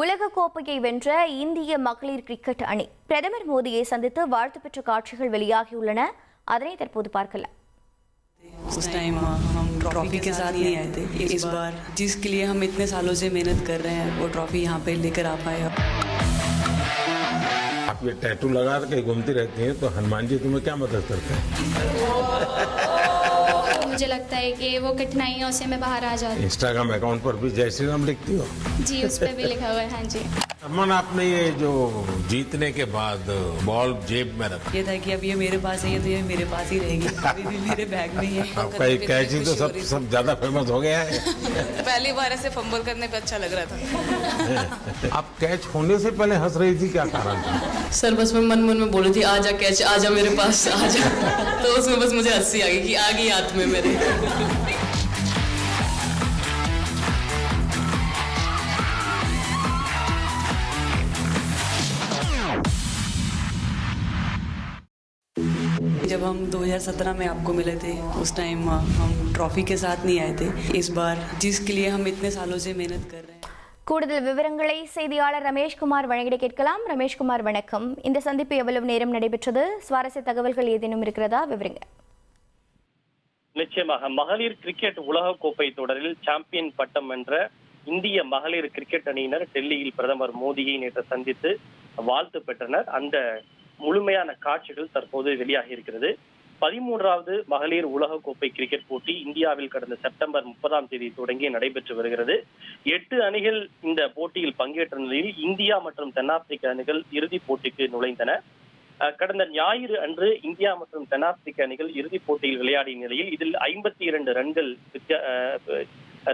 உலக கோப்பையை வென்ற இந்திய மகளிர் கிரிக்கெட் அணி பிரதமர் மோடியை சந்தித்து வாழ்த்து பெற்ற காட்சிகள் வெளியாகியுள்ளன. அதனை தற்போது பார்க்கலாம். उस टाइम हम ट्रॉफी के साथ नहीं आए थे. इस बार जिसके लिए हम इतने सालों से मेहनत कर रहे हैं वो ट्रॉफी यहाँ पे लेकर आ पाए. आप ये टैटू लगा के घूमती रहती हैं तो हनुमान जी तुम्हें क्या मदद करते हैं? मुझे लगता है कि वो कठिनाइयों से मैं बाहर आ जाती हूँ. इंस्टाग्राम अकाउंट पर भी जय श्री राम लिखती हो? जी उस पर भी लिखा हुआ है. हाँ जी. अमन, आपने ये जो जीतने के बाद बॉल जेब में रखा, ये था कि अब ये मेरे पास है तो ये मेरे पास ही रहेगी. अभी भी मेरे बैग में ही है. आपका ये कैच ही तो सब ज्यादा फेमस हो गया है. पहली बार ऐसे फंबल करने पे अच्छा लग रहा था. आप कैच होने से पहले हंस रही थी, क्या कारण था? सर बस मैं मन में बोली थी आजा कैच आजा मेरे पास आजा. तो उसमें बस मुझे हंसी आ गई कि आ गई हाथ में मेरे. जब हम 2017 में आपको मिले थे उस टाइम हम ट्रॉफी के साथ नहीं आए थे. इस बार जिसके लिए हम इतने सालों से मेहनत कर रहे हैं. கூடுதல் விவரங்களை செய்தியாளர் ரமேஷ்குமார் வழங்கிட கேட்கலாம். ரமேஷ்குமார், வணக்கம். இந்த சந்திப்பு எவ்வளவு நேரம் நடைபெற்றது? சுவாரஸ்ய தகவல்கள் ஏதேனும் இருக்கிறதா? விவரங்க. நிச்சயமாக மகளிர் கிரிக்கெட் உலக கோப்பை தொடரில் சாம்பியன் பட்டம் வென்ற இந்திய மகளிர் கிரிக்கெட் அணியினர் டெல்லியில் பிரதமர் மோடியை நேற்று சந்தித்து வாழ்த்து பெற்றனர். அந்த முழுமையான காட்சிகள் தற்போது வெளியாகி இருக்கிறது. 13வது மகளிர் உலக கோப்பை கிரிக்கெட் போட்டி இந்தியாவில் கடந்த செப்டம்பர் 30 தொடங்கி நடைபெற்று வருகிறது. 8 அணிகள் இந்த போட்டியில் பங்கேற்ற நிலையில் இந்தியா மற்றும் தென்னாப்பிரிக்க அணிகள் இறுதிப் போட்டிக்கு நுழைந்தன. கடந்த ஞாயிறு அன்று இந்தியா மற்றும் தென்னாப்பிரிக்க அணிகள் இறுதிப் போட்டியில் விளையாடிய நிலையில் இதில் 52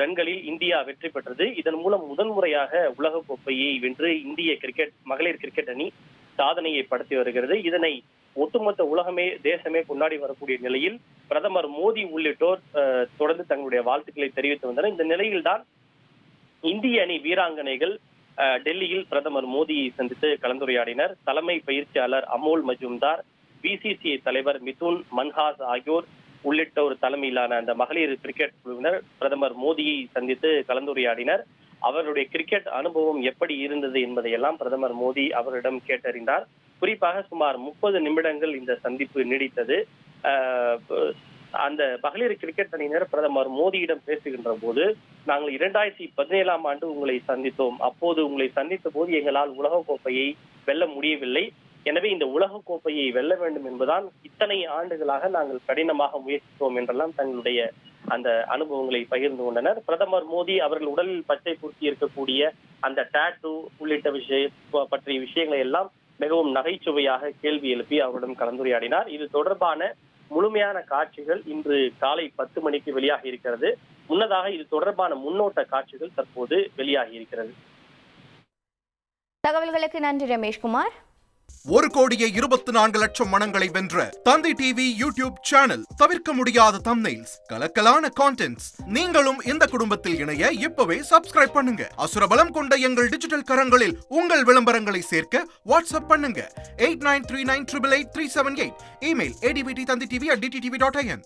ரன்களில் இந்தியா வெற்றி பெற்றது. இதன் மூலம் முதன்முறையாக உலக கோப்பையை வென்று இந்திய மகளிர் கிரிக்கெட் அணி சாதனையை படுத்தி வருகிறது. இதனை ஒட்டுமொத்த உலகமே தேசமே கொண்டாடி வரக்கூடிய நிலையில் பிரதமர் மோடி உள்ளிட்டோர் தொடர்ந்து தங்களுடைய வாழ்த்துக்களை தெரிவித்து வந்தனர். இந்த நிலையில்தான் இந்திய அணி வீராங்கனைகள் டெல்லியில் பிரதமர் மோடியை சந்தித்து கலந்துரையாடினர். தலைமை பயிற்சியாளர் அமோல் மஜும்தார், பிசிசிஐ தலைவர் மிதுன் மன்ஹாஸ் ஆகியோர் உள்ளிட்டோர் தலைமையிலான அந்த மகளிர் கிரிக்கெட் குழுவினர் பிரதமர் மோடியை சந்தித்து கலந்துரையாடினர். அவருடைய கிரிக்கெட் அனுபவம் எப்படி இருந்தது என்பதையெல்லாம் பிரதமர் மோடி அவரிடம் கேட்டறிந்தார். குறிப்பாக சுமார் 30 நிமிடங்கள் இந்த சந்திப்பு நீடித்தது. அந்த மகளிர் கிரிக்கெட் அணியினர் பிரதமர் மோடியிடம் பேசுகின்ற போது, நாங்கள் 2017 ஆண்டு உங்களை சந்தித்தோம். அப்போது உங்களை சந்தித்த போது எங்களால் உலக கோப்பையை வெல்ல முடியவில்லை. எனவே இந்த உலக கோப்பையை வெல்ல வேண்டும் என்பதால் இத்தனை ஆண்டுகளாக நாங்கள் கடினமாக முயற்சித்தோம் என்றெல்லாம் தங்களுடைய அந்த அனுபவங்களை பகிர்ந்து கொண்டனர். பிரதமர் மோடி அவர்கள் உடலில் பச்சை பூர்த்தி இருக்கக்கூடிய அந்த டாட்டூ உள்ளிட்ட பற்றிய விஷயங்களை எல்லாம் மிகவும் நகைச்சுவையாக கேள்வி எழுப்பி அவரிடம் கலந்துரையாடினார். இது தொடர்பான முழுமையான காட்சிகள் இன்று காலை 10 மணிக்கு வெளியாகி இருக்கிறது. முன்னதாக இது தொடர்பான முன்னோட்ட காட்சிகள் தற்போது வெளியாகி இருக்கிறது. தகவல்களுக்கு நன்றி ரமேஷ்குமார். 1,24,00,000 மனங்களை வென்ற தந்தி டிவி யூடியூப் சேனல். தவிர்க்க முடியாத தம்ப்நெயில்ஸ், கலக்கலான கான்டென்ட்ஸ். நீங்களும் இந்த குடும்பத்தில் இணைய இப்பவே சப்ஸ்கிரைப் பண்ணுங்க. அசுரபலம் கொண்ட எங்கள் டிஜிட்டல் கரங்களில் உங்கள் விளம்பரங்களை சேர்க்க வாட்ஸ்அப் பண்ணுங்க. 8939888378. Email advttanditv@dttv.in.